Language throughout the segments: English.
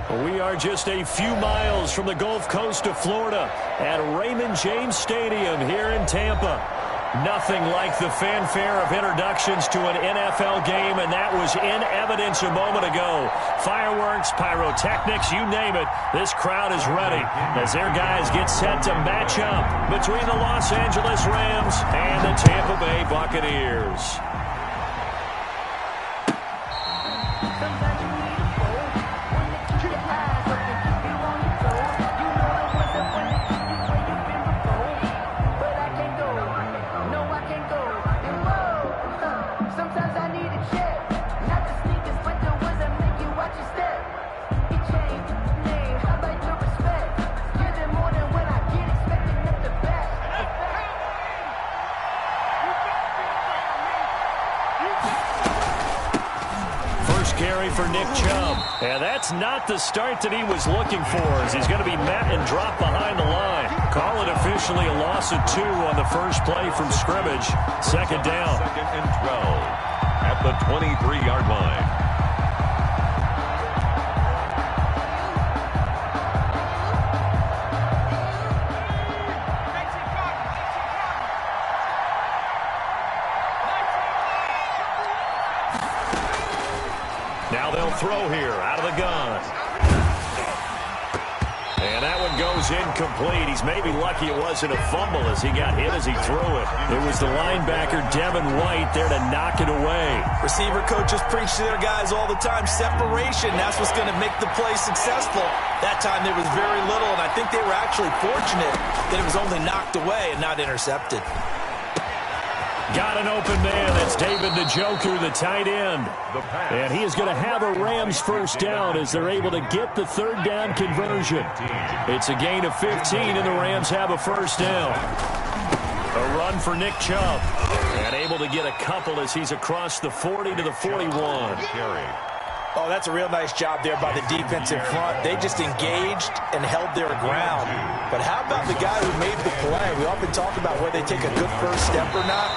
We are just a few miles from the Gulf Coast of Florida at Raymond James Stadium here in Tampa. Nothing like the fanfare of introductions to an NFL game, and that was in evidence a moment ago. Fireworks, pyrotechnics, you name it, this crowd is ready as their guys get set to match up between the Los Angeles Rams and the Tampa Bay Buccaneers. Carry for Nick Chubb. And that's not the start that he was looking for, as he's going to be met and dropped behind the line. Call it officially a loss of 2 on the first play from scrimmage. Second down. 2nd and 12 at the 23-yard line. Now they'll throw here out of the gun. And that one goes incomplete. He's maybe lucky it wasn't a fumble as he got hit as he threw it. It was the linebacker, Devin White, there to knock it away. Receiver coaches preach to their guys all the time. Separation, that's what's going to make the play successful. That time there was very little, and I think they were actually fortunate that it was only knocked away and not intercepted. Got an open man. That's David Njoku, the tight end. And he is going to have a Rams first down as they're able to get the third down conversion. It's a gain of 15, and the Rams have a first down. A run for Nick Chubb. And able to get a couple as he's across the 40 to the 41. Oh, that's a real nice job there by the defense in front. They just engaged and held their ground. But how about the guy who made the play? We often talk about whether they take a good first step or not.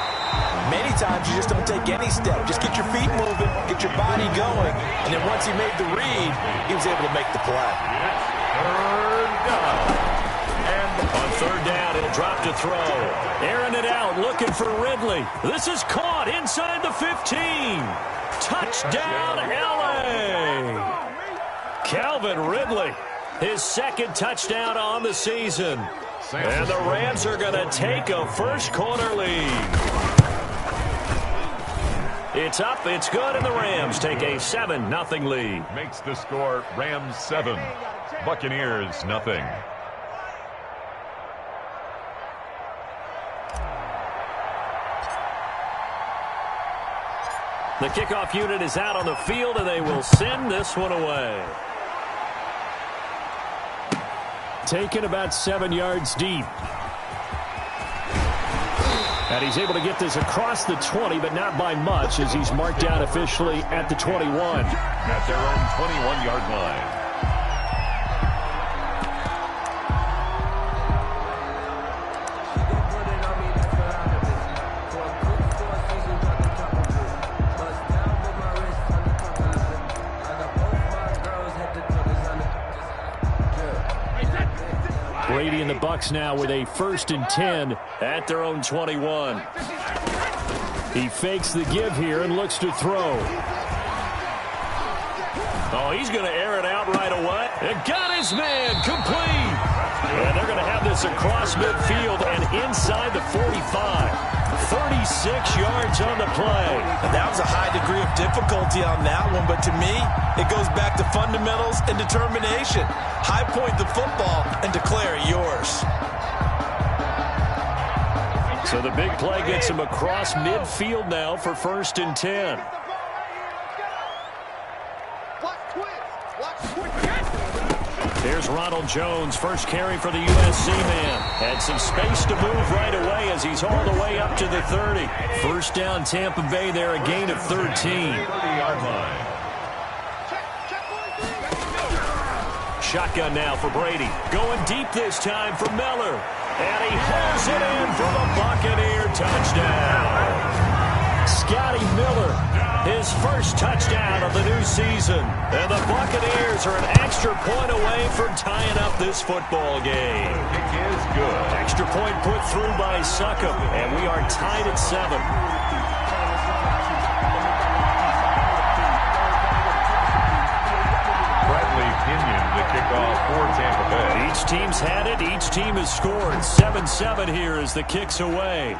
Many times you just don't take any step. Just get your feet moving, get your body going, and then once he made the read, he was able to make the play. Third down. On third down, it'll drop to throw. Airing it out, looking for Ridley. This is caught inside the 15. Touchdown, L.A. Calvin Ridley, his second touchdown on the season. And the Rams are going to take a first quarter lead. It's up, it's good, and the Rams take a 7-0 lead. Makes the score Rams 7, Buccaneers nothing. The kickoff unit is out on the field, and they will send this one away. Taken about 7 yards deep. And he's able to get this across the 20, but not by much, as he's marked down officially at the 21. At their own 21-yard line. Brady and the Bucs now with a 1st and 10 at their own 21. He fakes the give here and looks to throw. Oh, he's going to air it out right away. And got his man complete. And they're going to have this across midfield and inside the 45. 36 yards on the play. And that was a high degree of difficulty on that one, but to me, it goes back to fundamentals and determination. High point the football and declare it yours. So the big play gets him across midfield now for 1st and 10. Here's Ronald Jones, first carry for the USC man. Had some space to move right away as he's all the way up to the 30. First down, Tampa Bay there, a gain of 13. 30-yard line. Shotgun now for Brady. Going deep this time for Miller. And he hauls it in for the Buccaneer touchdown. Scotty Miller his first touchdown of the new season. And the Buccaneers are an extra point away from tying up this football game. Kick is good. Extra point put through by Succop, and we are tied at 7. The kickoff for Tampa Bay. Each team's had it. Each team has scored. 7-7 here as the kick's away.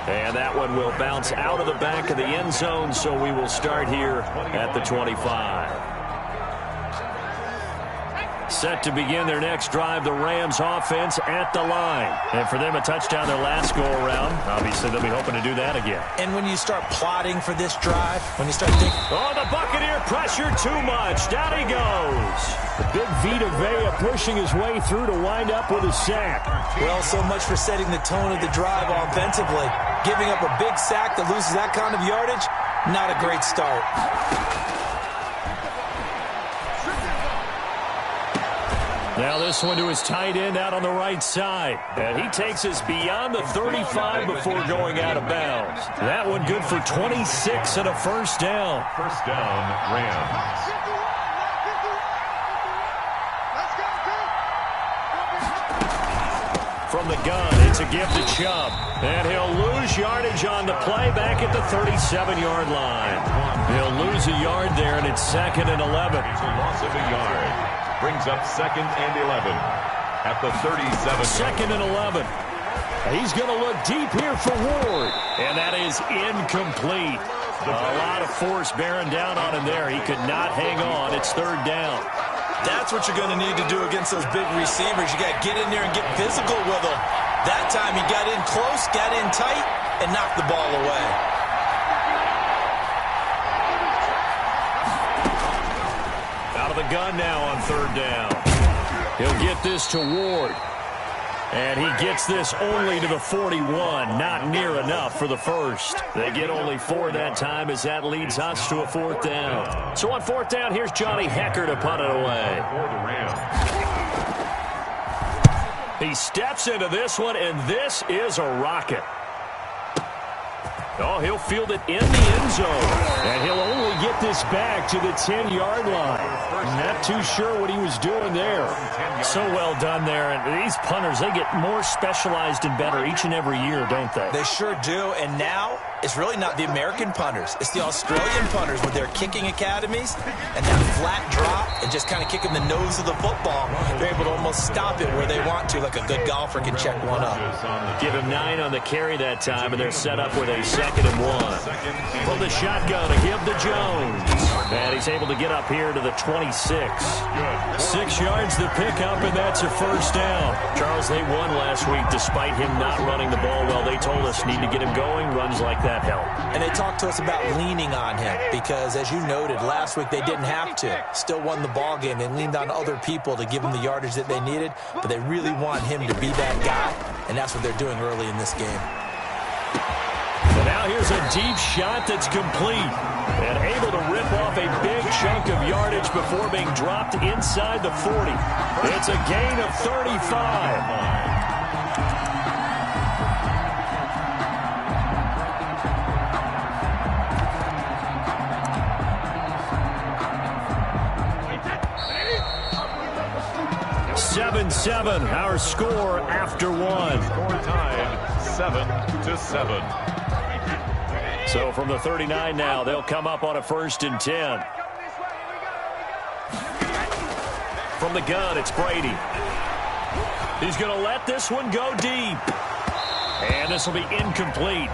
And that one will bounce out of the back of the end zone, so we will start here at the 25. Set to begin their next drive, the Rams offense at the line. And for them, a touchdown their last go-around. Obviously, they'll be hoping to do that again. And when you start plotting for this drive, when you start thinking... Oh, the Buccaneer pressure too much. Down he goes. The big Vita Vea pushing his way through to wind up with a sack. Well, so much for setting the tone of the drive offensively. Giving up a big sack that loses that kind of yardage, not a great start. Now this one to his tight end out on the right side. And he takes us beyond the 35 before going out of bounds. That one good for 26 and a first down. First down, Rams. From the gun, it's a give to Chubb. And he'll lose yardage on the play back at the 37-yard line. He'll lose a yard there, and it's 2nd and 11. It's a loss of a yard. Brings up 2nd and 11 at the 37. 2nd and 11. He's going to look deep here for Ward. And that is incomplete. A lot of force bearing down on him there. He could not hang on. It's 3rd down. That's what you're going to need to do against those big receivers. You got to get in there and get physical with them. That time he got in close, got in tight, and knocked the ball away. Out of the gun now on 3rd down. He'll get this to Ward. And he gets this only to the 41. Not near enough for the first. They get only 4 that time as that leads us to a 4th down. So on 4th down, here's Johnny Hekker to punt it away. For the Rams. He steps into this one, and this is a rocket. Oh, he'll field it in the end zone. And he'll only get this back to the 10-yard line. Not too sure what he was doing there. So well done there. And these punters, they get more specialized and better each and every year, don't they? They sure do. And now it's really not the American punters. It's the Australian punters with their kicking academies and that flat drop and just kind of kicking the nose of the football. They're able to almost stop it where they want to, like a good golfer can check one up. Give him 9 on the carry that time, and they're set up with a 2nd and 1. From the shotgun, a give to Jones. And he's able to get up here to the 26. 6 yards the pickup, and that's a first down. Charles, they won last week despite him not running the ball well. They told us need to get him going. Runs like that help. And they talked to us about leaning on him because, as you noted, last week they didn't have to. Still won the ball game. They leaned on other people to give them the yardage that they needed, but they really want him to be that guy, and that's what they're doing early in this game. And now here's a deep shot that's complete. And able to rip off a big chunk of yardage before being dropped inside the 40. It's a gain of 35. Our score after 1. Score tied 7-7. So from the 39 now, they'll come up on a 1st and 10. From the gun, it's Brady. He's going to let this one go deep. And this will be incomplete.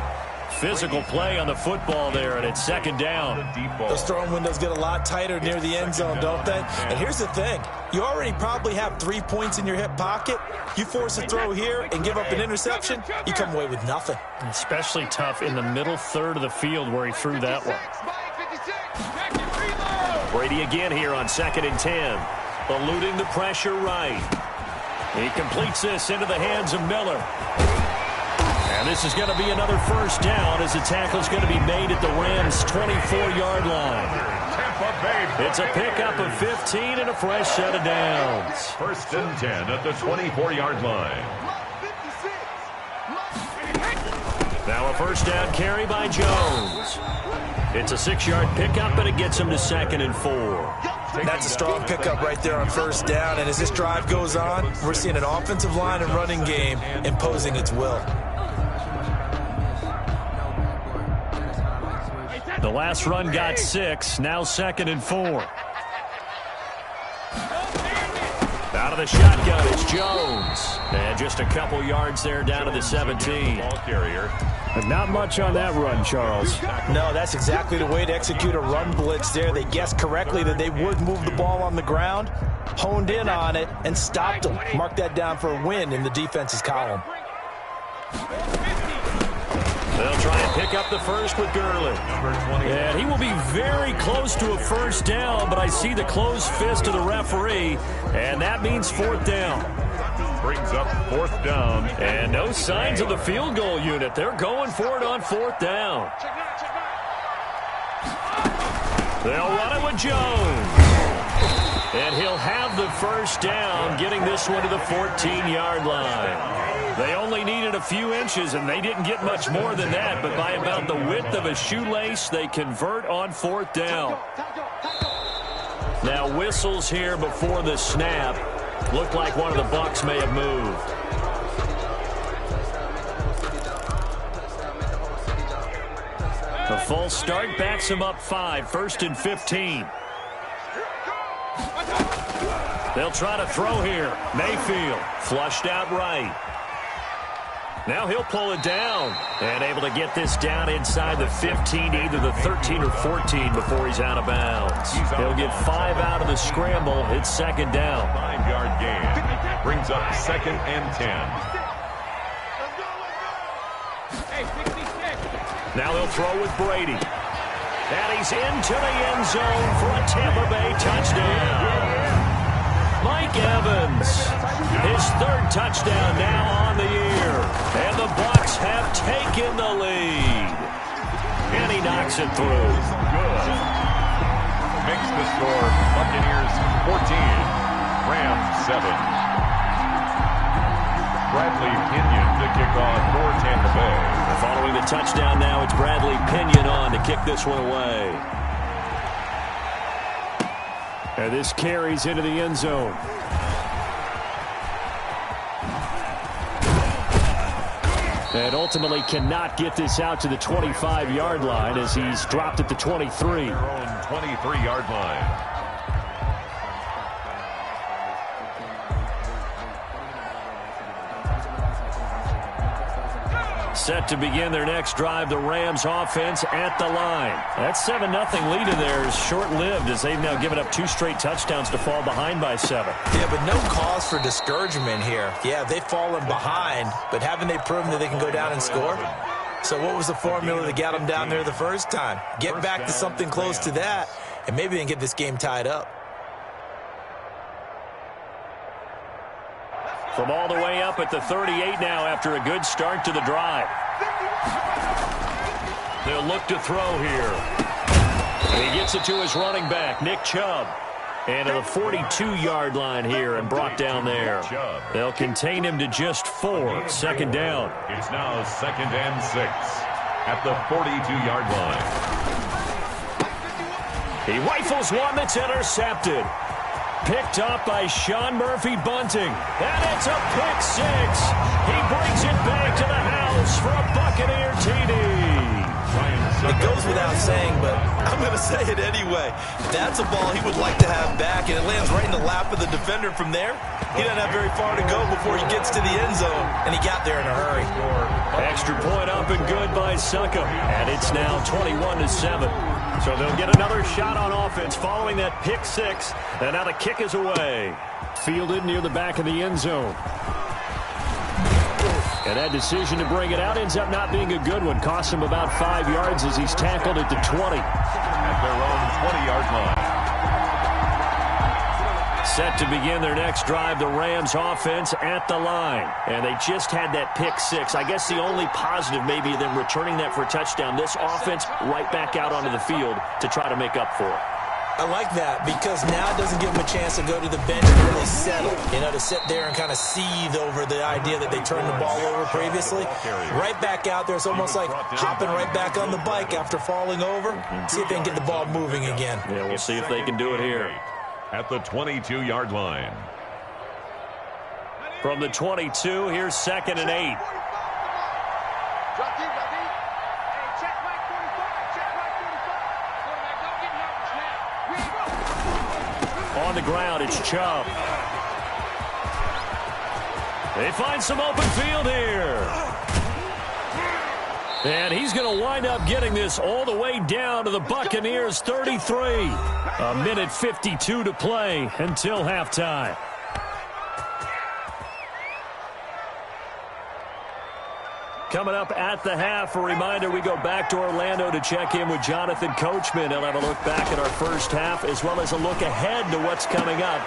Physical play on the football there, and it's 2nd down. Those throwing windows get a lot tighter near the end zone, don't they? And here's the thing. You already probably have 3 points in your hip pocket. You force a throw here and give up an interception, you come away with nothing. Especially tough in the middle third of the field where he threw that one. Brady again here on 2nd and 10. Eluding the pressure right. He completes this into the hands of Miller. And this is going to be another first down as the tackle's going to be made at the Rams' 24-yard line. It's a pickup of 15 and a fresh set of downs. 1st and 10 at the 24-yard line. Now a first down carry by Jones. It's a 6-yard pickup, and it gets him to 2nd and 4. That's a strong pickup right there on first down. And as this drive goes on, we're seeing an offensive line and running game imposing its will. The last run got 6. Now 2nd and 4. Out of the shotgun, it's Jones. And just a couple yards there down to the 17. Ball carrier. Not much on that run, Charles. No, that's exactly the way to execute a run blitz there. They guessed correctly that they would move the ball on the ground, honed in on it, and stopped them. Mark that down for a win in the defense's column. They'll try and pick up the first with Gurley. And he will be very close to a first down, but I see the closed fist of the referee, and that means 4th down. Brings up 4th down. And no signs of the field goal unit. They're going for it on 4th down. They'll run it with Jones. And he'll have the first down, getting this one to the 14-yard line. They only needed a few inches, and they didn't get much more than that, but by about the width of a shoelace, they convert on 4th down. Now whistles here before the snap. Looked like one of the Bucs may have moved. The false start backs him up 5, 1st and 15. They'll try to throw here. Mayfield flushed out right. Now he'll pull it down and able to get this down inside the 15, either the 13 or 14 before he's out of bounds. He'll get 5 out of the scramble. It's 2nd down. 5-yard gain. Brings up 2nd and 10. Now they'll throw with Brady. And he's into the end zone for a Tampa Bay touchdown. Mike Evans, his 3rd touchdown now on the year. And the Bucs have taken the lead. And he knocks it through. Good. Makes the score Buccaneers 14, Rams 7. Bradley Pinion to kick off for Tampa Bay. Following the touchdown now, it's Bradley Pinion on to kick this one away. And this carries into the end zone. And ultimately cannot get this out to the 25-yard line as he's dropped at the 23. Their own 23-yard line. Set to begin their next drive, the Rams offense at the line. That 7-0 lead of theirs short-lived as they've now given up 2 straight touchdowns to fall behind by 7. Yeah, but no cause for discouragement here. Yeah, they've fallen behind, but haven't they proven that they can go down and score? So what was the formula that got them down there the first time? Get back to something close to that, and maybe they can get this game tied up. From all the way up at the 38 now after a good start to the drive. They'll look to throw here. And he gets it to his running back, Nick Chubb. And to the 42-yard line here and brought down there. They'll contain him to just 4, 2nd down. It's now 2nd and 6 at the 42-yard line. He rifles one that's intercepted. Picked up by Sean Murphy-Bunting. And it's a pick 6. He brings it back to the house for a Buccaneer TD. It goes without saying, but I'm going to say it anyway. That's a ball he would like to have back, and it lands right in the lap of the defender from there. He doesn't have very far to go before he gets to the end zone, and he got there in a hurry. Extra point up and good by Succa. And it's now 21-7. So they'll get another shot on offense following that pick 6. And now the kick is away. Fielded near the back of the end zone. And that decision to bring it out ends up not being a good one. Costs him about 5 yards as he's tackled at the 20. At their own 20-yard line. Set to begin their next drive, the Rams offense at the line. And they just had that pick 6. I guess the only positive maybe of them returning that for a touchdown. This offense right back out onto the field to try to make up for it. I like that because now it doesn't give them a chance to go to the bench and really settle. You know, to sit there and kind of seethe over the idea that they turned the ball over previously. Right back out there. It's almost like hopping right back on the bike after falling over. See if they can get the ball moving again. Yeah, we'll see if they can do it here. At the 22-yard line. From the 22, here's 2nd and 8. On the ground, it's Chubb. They find some open field here. And he's going to wind up getting this all the way down to the Buccaneers' 33. A minute 52 to play until halftime. Coming up at the half, a reminder, we go back to Orlando to check in with Jonathan Coachman. He'll have a look back at our first half as well as a look ahead to what's coming up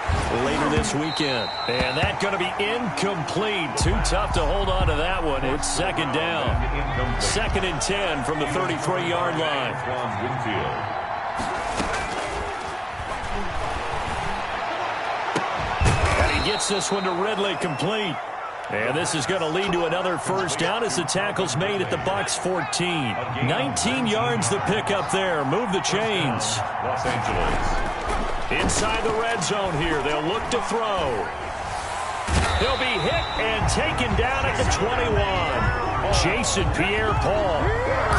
later this weekend. And that's going to be incomplete. Too tough to hold on to that one. It's 2nd down. 2nd and 10 from the 33-yard line. And he gets this one to Ridley, complete. And this is going to lead to another first down as the tackle's made at the Bucs 14. 19 yards the pick up there. Move the chains. Los Angeles. Inside the red zone here. They'll look to throw. He'll be hit and taken down at the 21. Jason Pierre-Paul.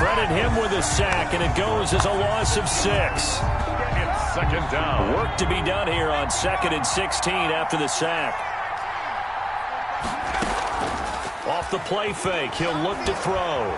Credit him with a sack, and it goes as a loss of 6. It's 2nd down. Work to be done here on 2nd and 16 after the sack. Off the play fake, he'll look to throw.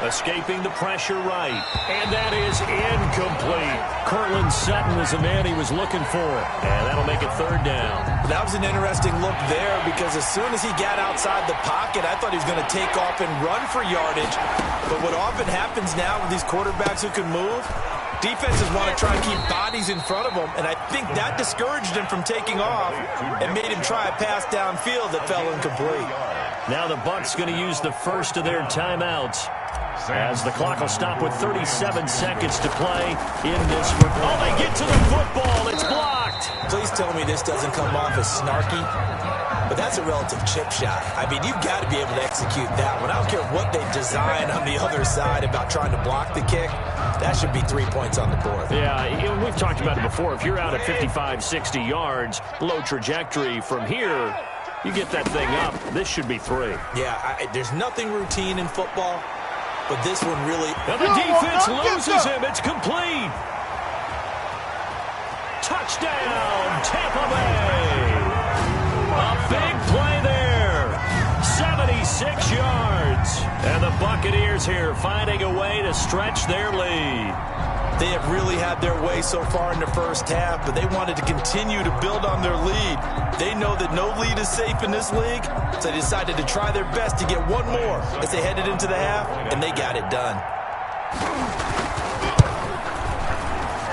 Escaping the pressure right. And that is incomplete. Cortland Sutton was the man he was looking for. And that'll make it 3rd down. That was an interesting look there because as soon as he got outside the pocket, I thought he was going to take off and run for yardage. But what often happens now with these quarterbacks who can move, defenses want to try and keep bodies in front of them, and I think that discouraged him from taking off and made him try a pass downfield that fell incomplete. Now the Bucs going to use the first of their timeouts as the clock will stop with 37 seconds to play in this. Oh, they get to the football. It's blocked. Please tell me this doesn't come off as snarky, but that's a relative chip shot. I mean, you've got to be able to execute that one. I don't care what they design on the other side about trying to block the kick. That should be 3 points on the board. Yeah, we've talked about it before. If you're out at 55, 60 yards, low trajectory from here, you get that thing up. This should be 3. Yeah, there's nothing routine in football, but this one really... Now the defense loses him. It's complete. Touchdown, Tampa Bay. A big play there. 76 yards. And the Buccaneers here finding a way to stretch their lead. They have really had their way so far in the first half, but they wanted to continue to build on their lead. They know that no lead is safe in this league, so they decided to try their best to get one more as they headed into the half, and they got it done.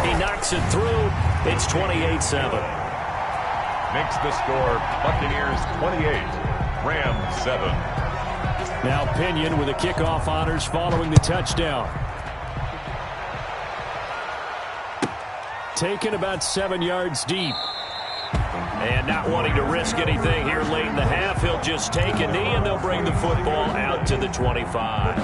He knocks it through. It's 28-7. Makes the score Buccaneers 28, Rams 7. Now Pinion with the kickoff honors following the touchdown. Taken about 7 yards deep. And not wanting to risk anything here late in the half, he'll just take a knee and they'll bring the football out to the 25.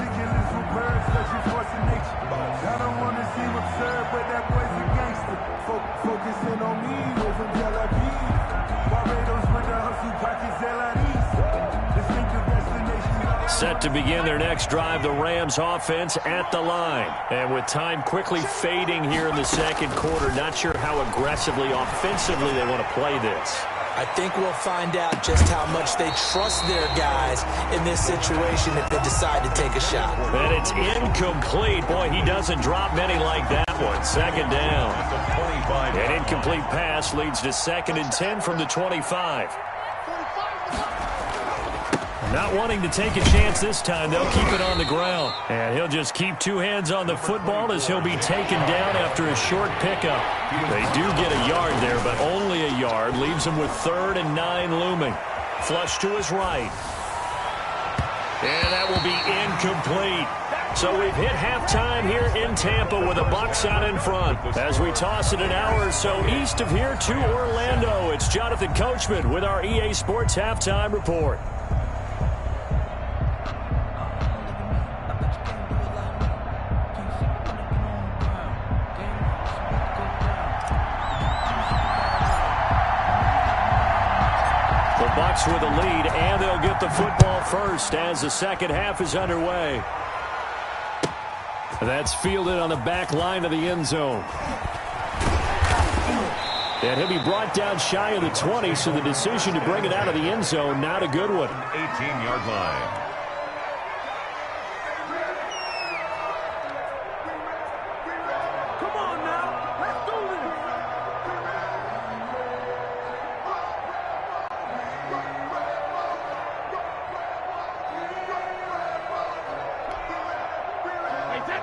Set to begin their next drive, the Rams offense at the line. And with time quickly fading here in the second quarter, not sure how aggressively, offensively they want to play this. I think we'll find out just how much they trust their guys in this situation if they decide to take a shot. And it's incomplete. Boy, he doesn't drop many like that one. 2nd down. An incomplete pass leads to 2nd and 10 from the 25. Not wanting to take a chance this time, they'll keep it on the ground. And he'll just keep 2 hands on the football as he'll be taken down after a short pickup. They do get a yard there, but only a yard. Leaves him with 3rd and 9 looming. Flush to his right. And that will be incomplete. So we've hit halftime here in Tampa with the Bucs out in front. As we toss it an hour or so east of here to Orlando, it's Jonathan Coachman with our EA Sports Halftime Report. Bucs with a lead, and they'll get the football first as the second half is underway. That's fielded on the back line of the end zone. And he'll be brought down shy of the 20, so the decision to bring it out of the end zone, not a good one. 18-yard line.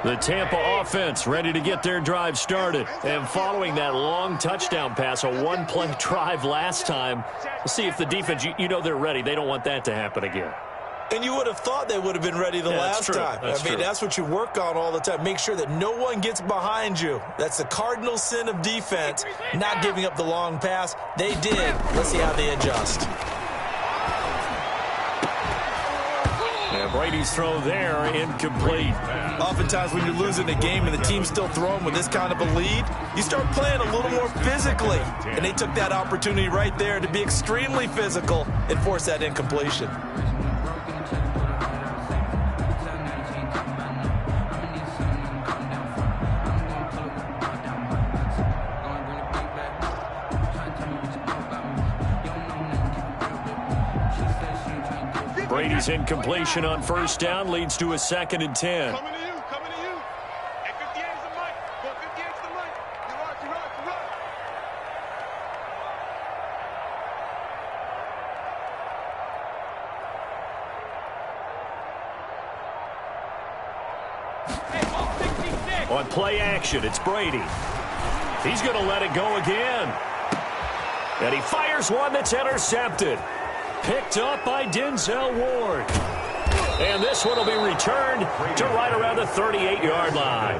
The Tampa offense ready to get their drive started. And following that long touchdown pass, a one-play drive last time, we'll see if the defense, you know they're ready. They don't want that to happen again. And you would have thought they would have been ready the last time. That's what you work on all the time. Make sure that no one gets behind you. That's the cardinal sin of defense, not giving up the long pass. They did. Let's see how they adjust. And Brady's throw there, incomplete. Oftentimes when you're losing a game and the team's still throwing with this kind of a lead, you start playing a little more physically. And they took that opportunity right there to be extremely physical and force that incompletion. Brady's incompletion on first down leads to a 2nd and 10. Coming to you. At 58 is the mic. Go 58 is the mic. You rock. On play action, it's Brady. He's going to let it go again. And he fires one that's intercepted. Picked up by Denzel Ward. And this one will be returned to right around the 38-yard line.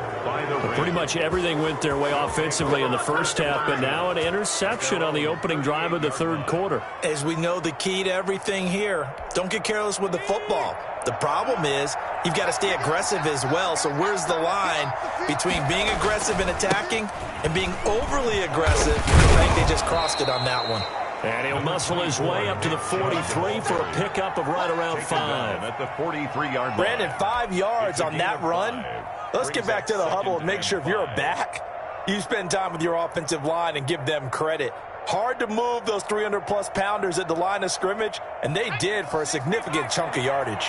Pretty much everything went their way offensively in the first half, but now an interception on the opening drive of the third quarter. As we know, the key to everything here, don't get careless with the football. The problem is you've got to stay aggressive as well. So where's the line between being aggressive and attacking and being overly aggressive? I think they just crossed it on that one. And he'll muscle his way up to the 43 for a pickup of right around 5. At the 43-yard line. Brandon, 5 yards on that run. Let's get back to the huddle and make sure if you're a back, you spend time with your offensive line and give them credit. Hard to move those 300-plus pounders at the line of scrimmage, and they did for a significant chunk of yardage.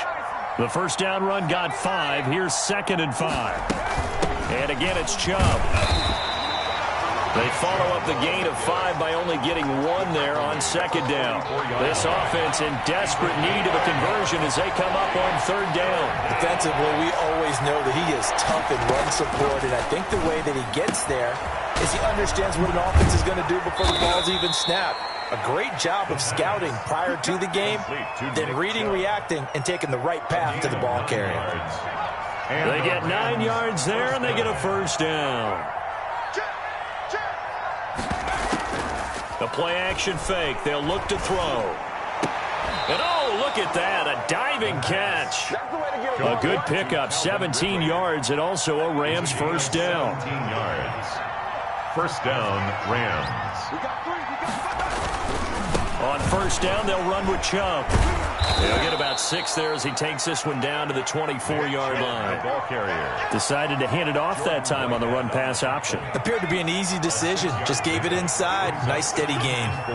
The first down run got 5. Here's 2nd and 5. And again, it's Chubb. They follow up the gain of 5 by only getting 1 there on 2nd down. This offense in desperate need of a conversion as they come up on 3rd down. Defensively, we always know that he is tough in run support, and I think the way that he gets there is he understands what an offense is going to do before the ball's even snapped. A great job of scouting prior to the game, then reading, reacting, and taking the right path to the ball carrier. They get 9 yards there, and they get a first down. The play-action fake. They'll look to throw. And, oh, look at that. A diving catch. A good pickup, 17 yards, and also a Rams first down. 17 yards. First down, Rams. On first down, they'll run with Chubb. They'll get about 6 there as he takes this one down to the 24-yard line. Ball carrier. Decided to hand it off that time on the run-pass option. Appeared to be an easy decision. Just gave it inside. Nice, steady game. 4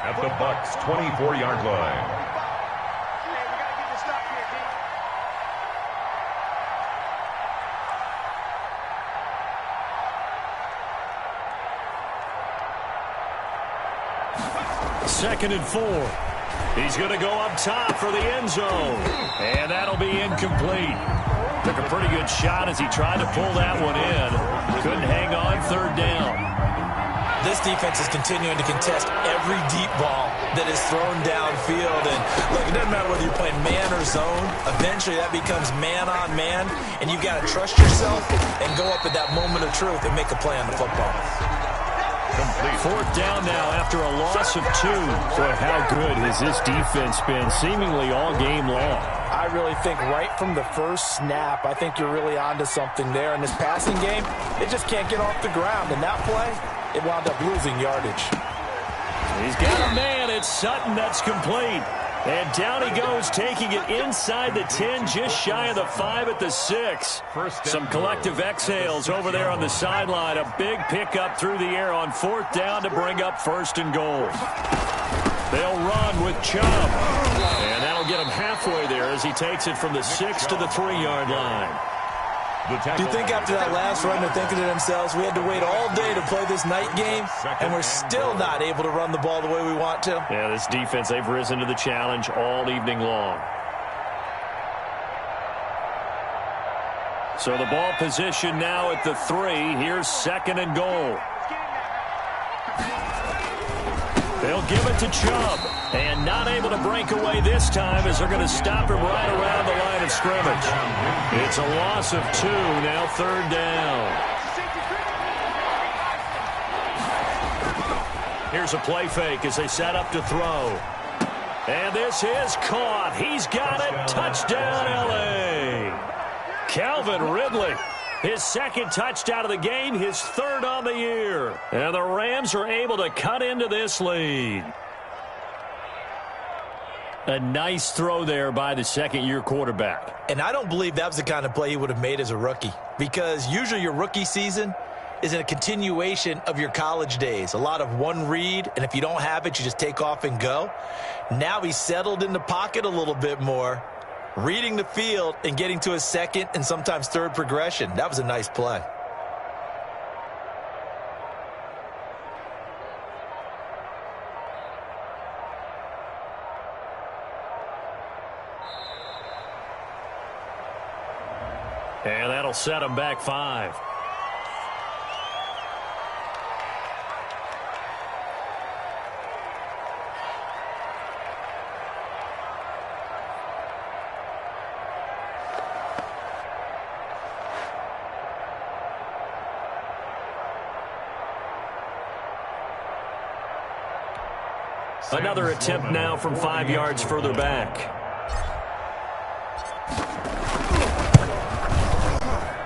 at the Bucs' 24-yard line. Second and 4. He's going to go up top for the end zone. And that'll be incomplete. Took a pretty good shot as he tried to pull that one in. Couldn't hang on 3rd down. This defense is continuing to contest every deep ball that is thrown downfield. And look, it doesn't matter whether you're playing man or zone. Eventually, that becomes man on man, and you've got to trust yourself and go up at that moment of truth and make a play on the football. Complete. Fourth down now after a loss of 2. Boy, how good has this defense been seemingly all game long? I really think right from the first snap, I think you're really onto something there. In this passing game, it just can't get off the ground. And that play, it wound up losing yardage. He's got a man. It's Sutton that's complete. And down he goes, taking it inside the 10, just shy of the 5 at the 6. Some collective exhales over there on the sideline. A big pickup through the air on fourth down to bring up first and goal. They'll run with Chubb. And that'll get him halfway there as he takes it from the 6 to the 3-yard line. Do you think after that last run they're thinking to themselves, we had to wait all day to play this night game, and we're still not able to run the ball the way we want to? Yeah, this defense, they've risen to the challenge all evening long. So the ball position now at the 3. Here's second and goal. They'll give it to Chubb. And not able to break away this time as they're going to stop him right around the line of scrimmage. It's a loss of 2, now third down. Here's a play fake as they set up to throw. And this is caught. He's got it. Touchdown, L.A. Calvin Ridley. His second touchdown of the game, his third on the year. And the Rams are able to cut into this lead. A nice throw there by the second-year quarterback. And I don't believe that was the kind of play he would have made as a rookie, because usually your rookie season is in a continuation of your college days. A lot of one read, and if you don't have it, you just take off and go. Now he's settled in the pocket a little bit more, reading the field and getting to his second and sometimes third progression. That was a nice play. And that'll set him back 5. Another attempt now from 5 yards further back.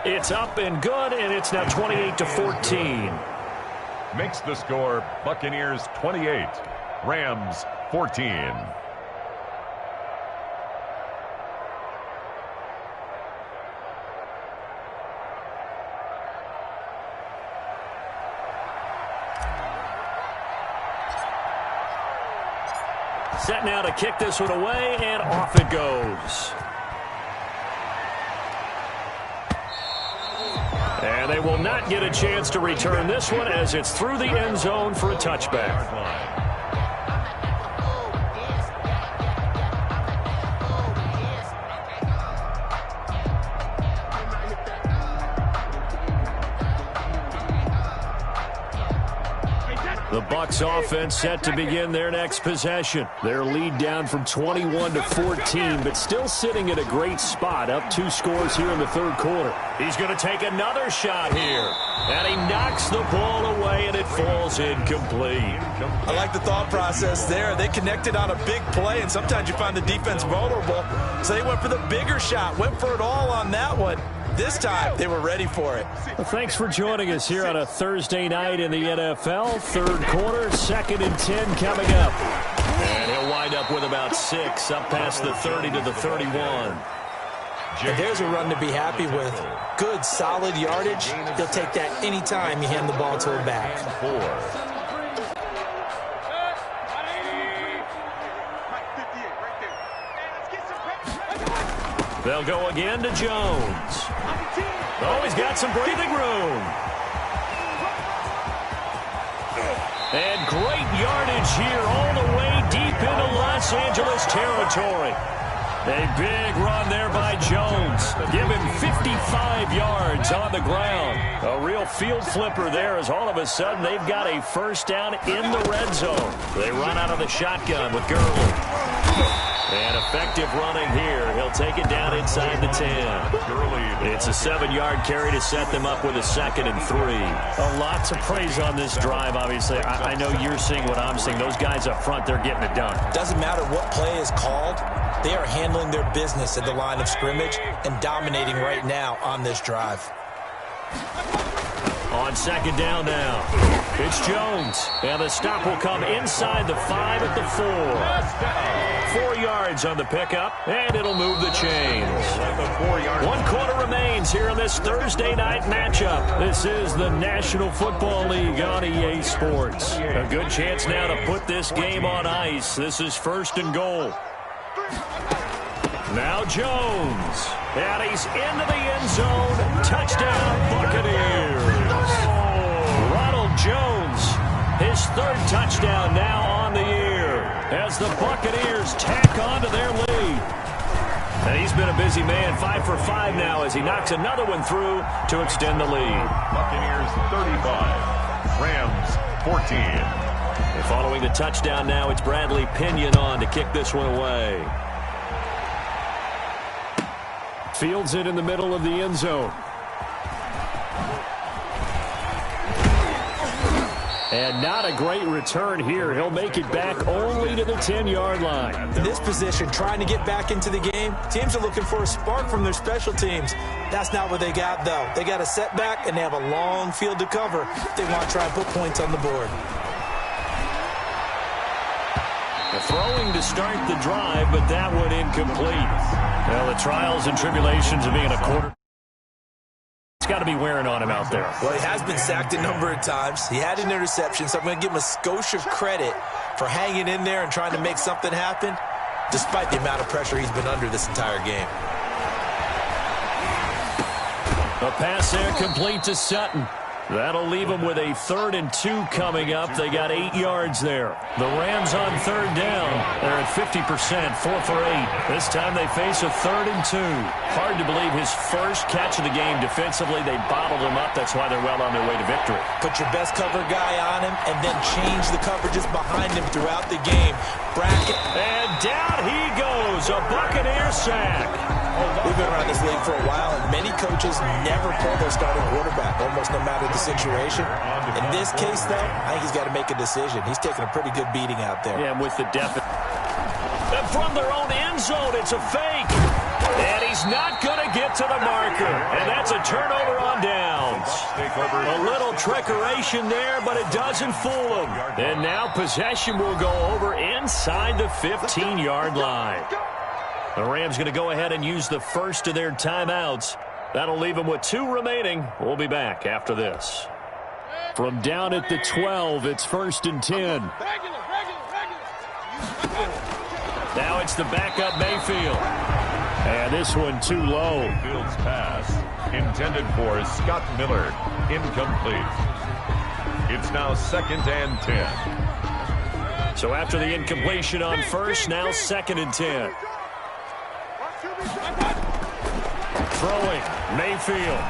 It's up and good, and it's now 28-14. Makes the score Buccaneers 28, Rams 14. Set now to kick this one away, and off it goes. And they will not get a chance to return this one as it's through the end zone for a touchback. The Bucs offense set to begin their next possession. Their lead down from 21-14, but still sitting at a great spot, up 2 scores here in the third quarter. He's going to take another shot here, and he knocks the ball away, and it falls incomplete. I like the thought process there. They connected on a big play, and sometimes you find the defense vulnerable, so they went for the bigger shot, went for it all on that one. This time, they were ready for it. Well, thanks for joining us here on a Thursday night in the NFL. Third quarter, 2nd and 10 coming up. And he'll wind up with about 6, up past the 30 to the 31. And there's a run to be happy with. Good, solid yardage. He'll take that anytime you hand the ball to him back. 4. They'll go again to Jones. Oh, he's got some breathing room. And great yardage here all the way deep into Los Angeles territory. A big run there by Jones. Give him 55 yards on the ground. A real field flipper there as all of a sudden they've got a first down in the red zone. They run out of the shotgun with Gurley. And effective running here. He'll take it down inside the 10. It's a 7-yard carry to set them up with a 2nd and 3. A lot to praise on this drive, obviously. I know you're seeing what I'm seeing. Those guys up front, they're getting it done. Doesn't matter what play is called. They are handling their business at the line of scrimmage and dominating right now on this drive. On 2nd down now, it's Jones. And the stop will come inside the 5 at the 4. 4 yards on the pickup, and it'll move the chains. 1 quarter remains here in this Thursday night matchup. This is the National Football League on EA Sports. A good chance now to put this game on ice. This is 1st and goal. Now Jones. And he's into the end zone. Touchdown, Buccaneers. Jones, his 3rd touchdown now on the year as the Buccaneers tack on to their lead. And he's been a busy man, 5 for 5 now as he knocks another one through to extend the lead. Buccaneers 35, Rams 14. And following the touchdown now, it's Bradley Pinion on to kick this one away. Fields it in the middle of the end zone. And not a great return here. He'll make it back only to the 10-yard line. In this position, trying to get back into the game, teams are looking for a spark from their special teams. That's not what they got, though. They got a setback, and they have a long field to cover if they want to try and put points on the board. The throwing to start the drive, but that one incomplete. Well, the trials and tribulations of being a quarterback. It's got to be wearing on him out there. Well, he has been sacked a number of times. He had an interception, so I'm going to give him a skosh of credit for hanging in there and trying to make something happen, despite the amount of pressure he's been under this entire game. A pass there complete to Sutton. That'll leave them with a 3rd and 2 coming up. They got 8 yards there. The Rams on 3rd down. They're at 50%, 4 for 8. This time they face a 3rd and 2. Hard to believe his first catch of the game defensively. They bottled him up. That's why they're well on their way to victory. Put your best cover guy on him and then change the coverages behind him throughout the game. Bracket. And down he goes. A Buccaneer sack. We've been around this league for a while, and many coaches never pull their starting quarterback, almost no matter the situation. In this case, though, I think he's got to make a decision. He's taking a pretty good beating out there. Yeah, with the depth. And from their own end zone, it's a fake. And he's not going to get to the marker. And that's a turnover on downs. A little trickeration there, but it doesn't fool him. And now possession will go over inside the 15-yard line. The Rams going to go ahead and use the first of their timeouts. That'll leave them with 2 remaining. We'll be back after this. From down at the 12, it's 1st and 10. Now it's the backup Mayfield. And this one too low. Mayfield's pass intended for Scott Miller. Incomplete. It's now 2nd and 10. So after the incompletion on first, now 2nd and 10. Throwing, Mayfield.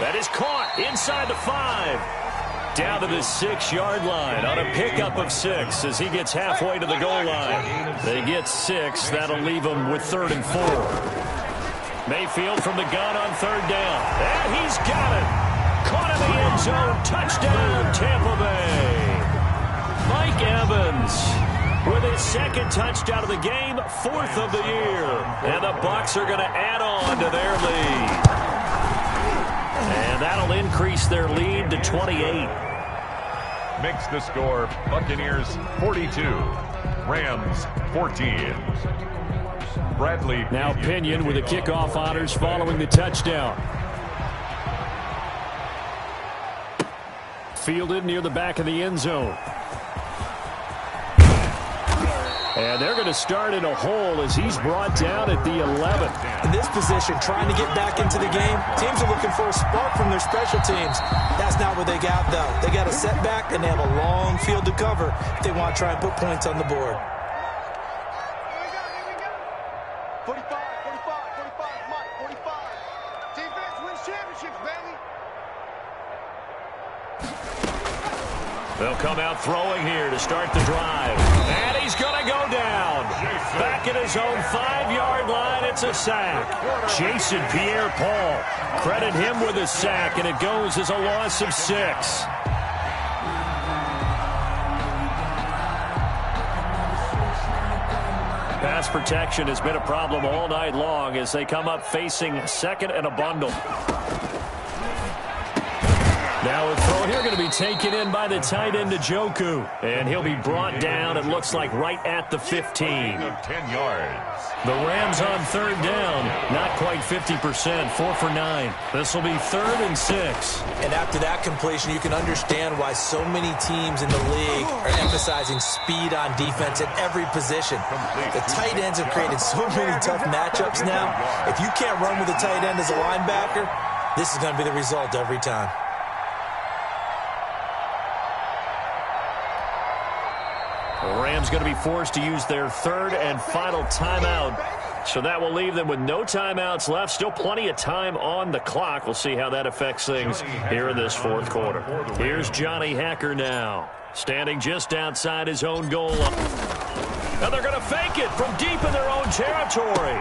That is caught inside the 5. Down to the 6-yard line on a pickup of 6 as he gets halfway to the goal line. They get 6. That'll leave him with 3rd and 4. Mayfield from the gun on 3rd down. And he's got it. Caught in the end zone. Touchdown, Tampa Bay. Mike Evans with his 2nd touchdown of the game, 4th of the year. And the Bucs are going to add on to their lead. And that'll increase their lead to 28. Makes the score Buccaneers 42, Rams 14. Bradley Now Pinion with the kickoff honors following the touchdown. Fielded near the back of the end zone. And they're going to start in a hole as he's brought down at the 11. In this position, trying to get back into the game, teams are looking for a spark from their special teams. That's not what they got, though. They got a setback, and they have a long field to cover if they want to try and put points on the board. 45, Mike, 45. Defense wins championships, baby. They'll come out throwing here to start the drive. And he's going to go down. Back at his own 5-yard line, it's a sack. Jason Pierre-Paul. Credit him with a sack, and it goes as a loss of 6. Pass protection has been a problem all night long as they come up facing second and a bundle. Now a throw here going to be taken in by the tight end Njoku. And he'll be brought down, it looks like, right at the 15. 10 yards. The Rams on third down. Not quite 50%, 4 for 9. This will be 3rd and 6. And after that completion, you can understand why so many teams in the league are emphasizing speed on defense at every position. The tight ends have created so many tough matchups now. If you can't run with a tight end as a linebacker, this is going to be the result every time. The Rams going to be forced to use their 3rd and final timeout. So that will leave them with no timeouts left. Still plenty of time on the clock. We'll see how that affects things here in this 4th quarter. Here's Johnny Hacker now, standing just outside his own goal line. Now they're going to fake it from deep in their own territory.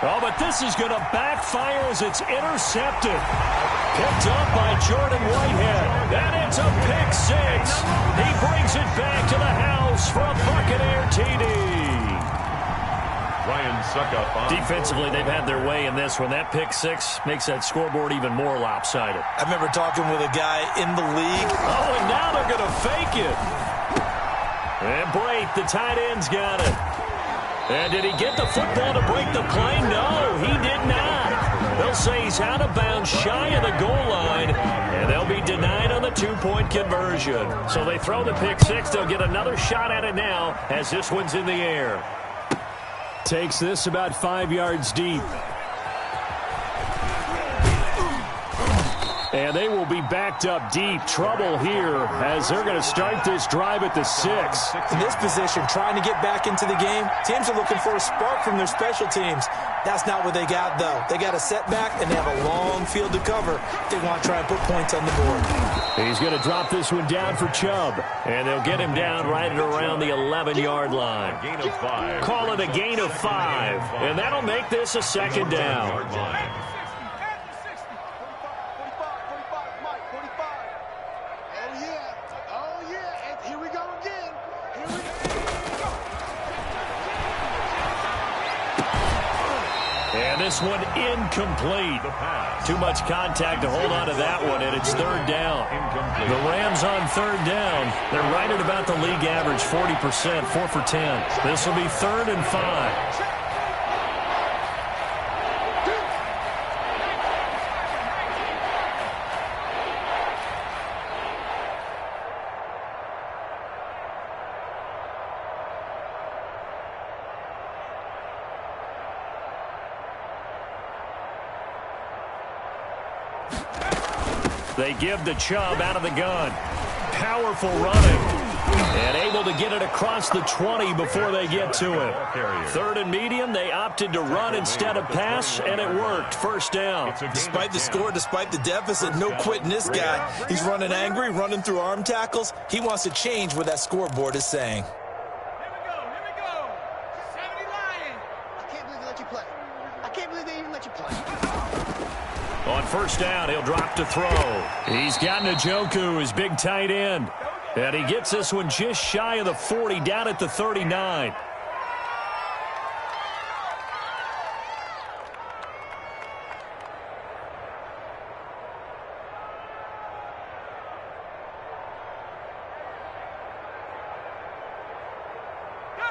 Oh, but this is going to backfire as it's intercepted. Picked up by Jordan Whitehead. And it's a pick 6. He brings it back to the house for a Buccaneer TD. Ryan Suckup. Defensively, they've had their way in this one. That pick 6 makes that scoreboard even more lopsided. I remember talking with a guy in the league. Oh, and now they're going to fake it. And Brate, the tight end's got it. And did he get the football to break the play? No, he did not. They'll say he's out of bounds shy of the goal line, and they'll be denied on the 2-point conversion. So they throw the pick 6. They'll get another shot at it now as this one's in the air. Takes this about 5 yards deep. And they will be backed up deep. Trouble here as they're going to start this drive at the 6. In this position, trying to get back into the game, teams are looking for a spark from their special teams. That's not what they got, though. They got a setback, and they have a long field to cover if they want to try and put points on the board. He's going to drop this one down for Chubb, and they'll get him down right at around the 11-yard line. Gain of 5. Call it a gain of 5, and that'll make this a 2nd down. And this one incomplete. Too much contact to hold on to that one, and it's 3rd down. The Rams on 3rd down. They're right at about the league average, 40%, 4 for 10. This will be 3rd and 5. They give the Chubb out of the gun. Powerful running. And able to get it across the 20 before they get to it. 3rd and medium, they opted to run instead of pass, and it worked. 1st down. Despite the score, despite the deficit, no quitting this guy. He's running angry, running through arm tackles. He wants to change what that scoreboard is saying. Here we go. 70 Lions. I can't believe they let you play. I can't believe they even let you play. On 1st down, he'll drop to throw. He's got Njoku, his big tight end. And he gets this one just shy of the 40, down at the 39.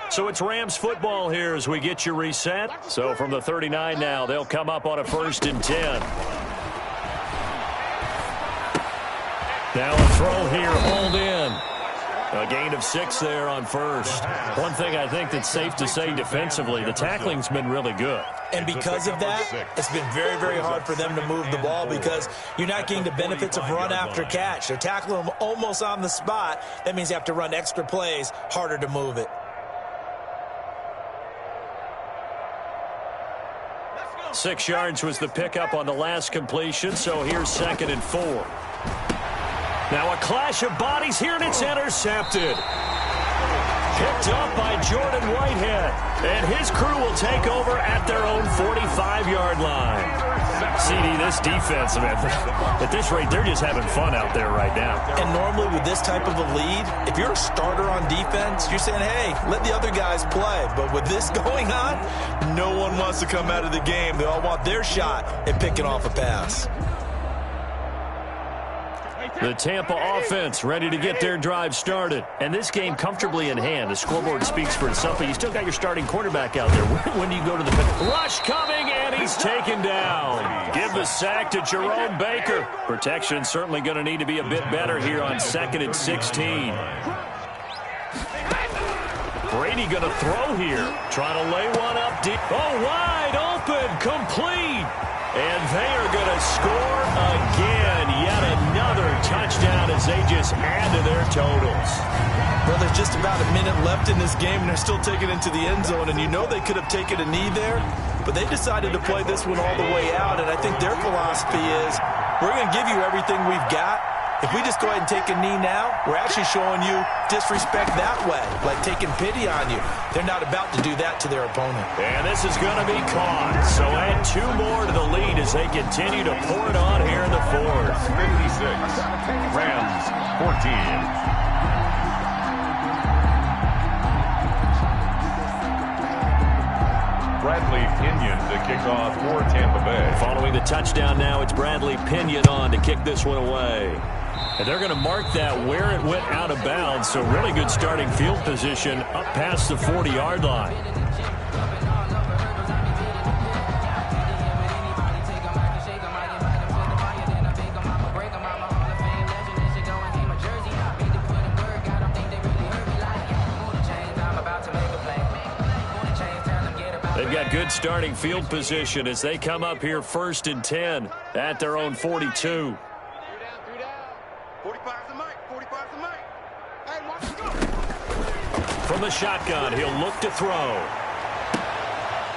So it's Rams football here as we get you reset. So from the 39 now, they'll come up on a 1st and 10. Now a throw here, hauled in. A gain of 6 there on 1st. One thing I think that's safe to say defensively, the tackling's been really good. And because of that, it's been very, very hard for them to move the ball because you're not getting the benefits of run after catch. They're tackling them almost on the spot. That means you have to run extra plays, harder to move it. 6 yards was the pickup on the last completion, so here's 2nd and 4. Now a clash of bodies here, and it's intercepted. Picked up by Jordan Whitehead, and his crew will take over at their own 45-yard line. CD, this defense, man, at this rate, they're just having fun out there right now. And normally with this type of a lead, if you're a starter on defense, you're saying, hey, let the other guys play. But with this going on, no one wants to come out of the game. They all want their shot at picking off a pass. The Tampa offense ready to get their drive started. And this game comfortably in hand. The scoreboard speaks for itself, but you still got your starting quarterback out there. When do you go to the rush coming, and he's taken down. Give the sack to Jerome Baker. Protection certainly going to need to be a bit better here on 2nd and 16. Brady going to throw here. Trying to lay one up deep. Oh, wide open, complete. And they are going to score again. Yet another touchdown as they just add to their totals. Well, there's just about a minute left in this game, and they're still taking it into the end zone. And you know they could have taken a knee there, but they decided to play this one all the way out. And I think their philosophy is, we're going to give you everything we've got. If we just go ahead and take a knee now, we're actually showing you disrespect that way, like taking pity on you. They're not about to do that to their opponent. And this is going to be caught. So add 2 more to the lead as they continue to pour it on here in the 4th. 56, Rams 14. Bradley Pinion to kick off for Tampa Bay. Following the touchdown now, it's Bradley Pinion on to kick this one away. And they're going to mark that where it went out of bounds, so really good starting field position up past the 40-yard line. They've got good starting field position as they come up here 1st and 10 at their own 42. 45's the mic. 45's the mic. Hey, watch it go. From the shotgun, he'll look to throw.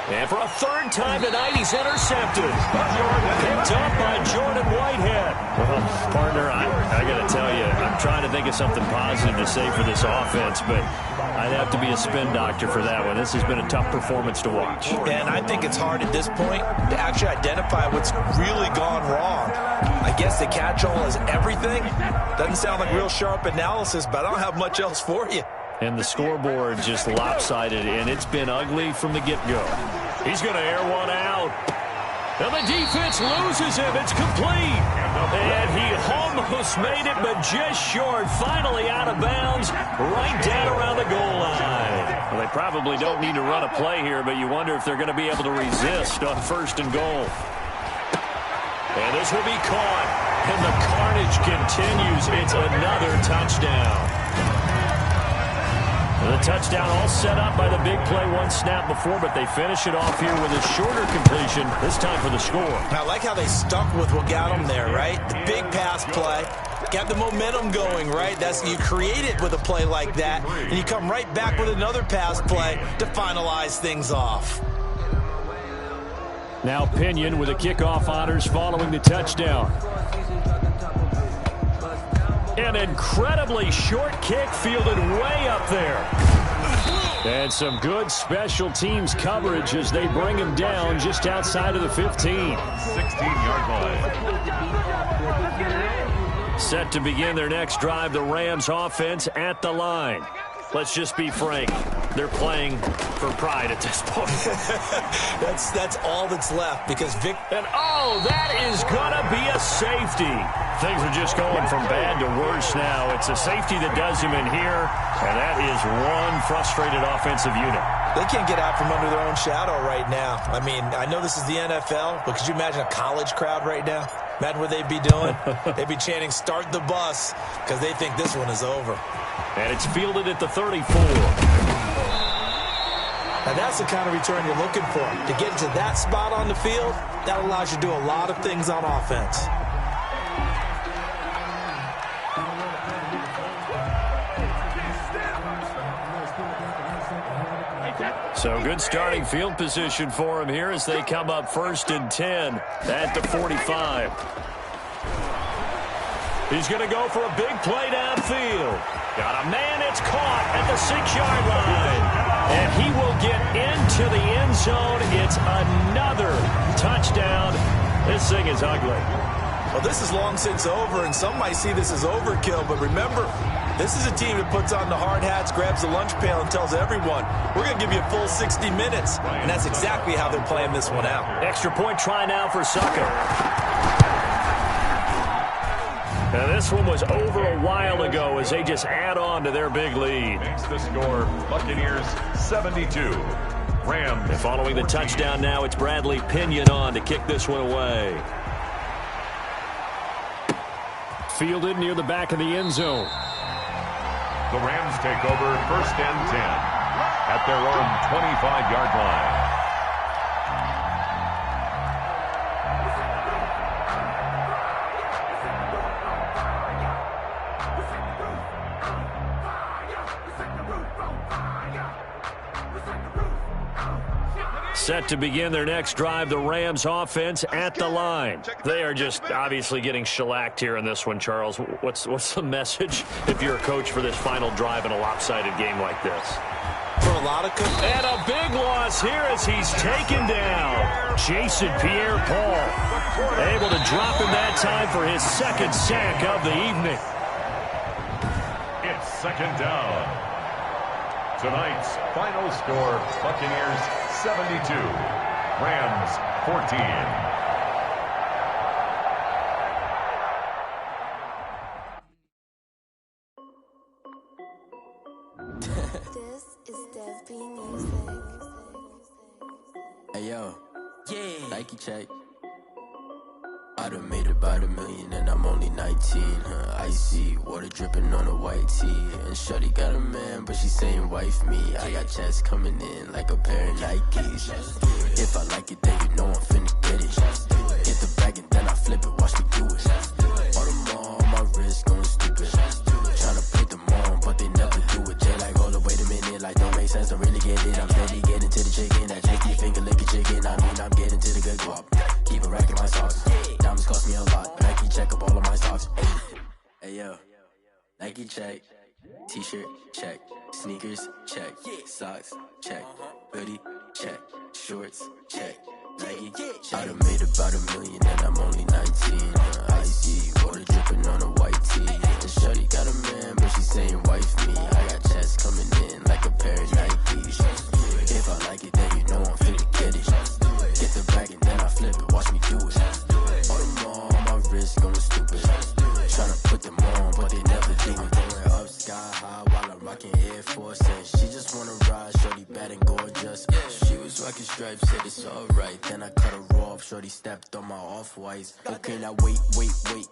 And for a 3rd time tonight, he's intercepted. Picked up by Jordan Whitehead. Well, partner, I got to tell you, I'm trying to think of something positive to say for this offense, but I'd have to be a spin doctor for that one. This has been a tough performance to watch. And I think it's hard at this point to actually identify what's really gone wrong. I guess the catch-all is everything. Doesn't sound like real sharp analysis, but I don't have much else for you. And the scoreboard just lopsided, and it's been ugly from the get-go. He's going to air one out. And the defense loses him. It's complete. And he almost made it, but just short. Finally out of bounds, right down around the goal line. Well, they probably don't need to run a play here, but you wonder if they're going to be able to resist on 1st and goal. And this will be caught. And the carnage continues. It's another touchdown. The touchdown all set up by the big play 1 snap before, but they finish it off here with a shorter completion, this time for the score. I like how they stuck with what got them there, right? The big pass play, got the momentum going, right? You create it with a play like that, and you come right back with another pass play to finalize things off. Now Pinion with the kickoff honors following the touchdown. An incredibly short kick fielded way up there. And some good special teams coverage as they bring him down just outside of the 15. 16-yard line. Set to begin their next drive, the Rams offense at the line. Let's just be frank. They're playing for pride at this point. That's all that's left because Vic... And, oh, that is going to be a safety. Things are just going from bad to worse now. It's a safety that does him in here, and that is one frustrated offensive unit. They can't get out from under their own shadow right now. I mean, I know this is the NFL, but could you imagine a college crowd right now? Imagine what they'd be doing. They'd be chanting, "Start the bus," because they think this one is over. And it's fielded at the 34. Now that's the kind of return you're looking for. To get to that spot on the field, that allows you to do a lot of things on offense. So good starting field position for him here as they come up 1st and 10 at the 45. He's going to go for a big play downfield. Got a man, it's caught at the 6-yard line. And he will get into the end zone. It's another touchdown. This thing is ugly. Well, this is long since over, and some might see this as overkill. But remember, this is a team that puts on the hard hats, grabs the lunch pail, and tells everyone, we're going to give you a full 60 minutes. And that's exactly how they're playing this one out. Extra point try now for Sucker. Now, this one was over a while ago as they just add on to their big lead. Makes the score, Buccaneers 72. Rams. And following the touchdown now, it's Bradley Pinion on to kick this one away. Fielded near the back of the end zone. The Rams take over 1st and 10 at their own 25-yard line. Set to begin their next drive, the Rams offense at the line. They are just obviously getting shellacked here in this one, Charles. What's the message if you're a coach for this final drive in a lopsided game like this? For a lot of and a big loss here as he's taken down. Jason Pierre-Paul able to drop him that time for his 2nd sack of the evening. It's 2nd down. Tonight's final score, Buccaneers 72, Rams 14. This is Dev B Music. Hey yo, yeah, Nike check. I done made about $1 million and I'm only 19. Icy water dripping on a white tee. And shorty got a man, but she saying wife me. I got checks coming in like a pair of Nikes. If I like it, then you know I'm finna get it. Get the bag and then I flip it, watch me do it. All them on my wrist going stupid. Tryna put them on, but they never do it. They like, hold up, wait a minute, like don't make sense, don't really get it. I'm steady getting to the chicken, that chicky finger licking chicken. I mean, I'm getting to the good guap. Keep a rack in my socks. Diamonds cost me a lot. Nike check up all of my stocks. Hey yo, Nike check. T-shirt check. Sneakers check. Socks check. Hoodie check. Shorts check. Nike. I done made about $1 million and I'm only 19. Icy water dripping on a white tee. And shorty got a man, but she saying wife me. I got checks coming in like a pair of Nikes. If I like it, then you know I'm finna get it. Get the bag and then I flip it, watch me do it. All them on my wrist going stupid. Tryna put them on, but they never do it. Going up sky high while I'm rocking Air Force. And she just wanna ride, shorty bad and gorgeous. She was rocking stripes, said it's alright. Then I cut her off, shorty stepped on my off-whites. Okay, now wait.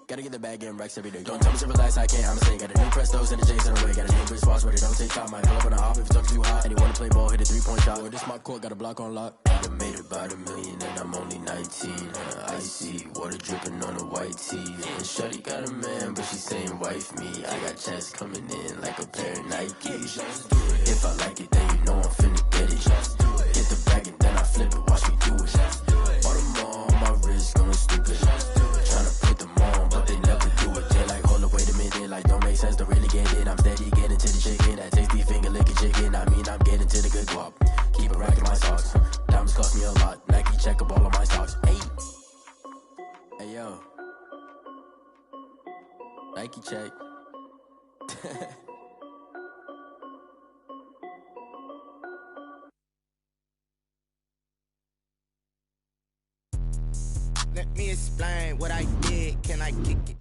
Gotta get the bag and racks every day. Don't tell me to relax, I can't, I'ma say. Got a new Prestos and the J's in the way. Got a new Chris Foss, but it don't take time. Might pull up on the hop if it's talking too hot. And you wanna play ball, hit a 3-point shot. Or this my court, got a block on lock. I done made about $1 million and I'm only 19. Icy water dripping on a white tee. And shorty got a man, but she saying wife me. I got checks coming in like a pair of Nikes. If I like it, then you know I'm finna get it. Get the bag and then I flip it, watch me do it. All them on my wrist going stupid. Tryna put them on, but they never do it. They like, hold up, wait a minute, like don't make sense, don't really get it. I'm steady getting to the chicken, that tasty finger licking chicken. I mean, I'm getting to the good guap. Keep a rack in my socks. Diamonds cost me a lot. Nike check up all of my stocks. Hey yo, Nike check. Let me explain what I did. Can I kick it?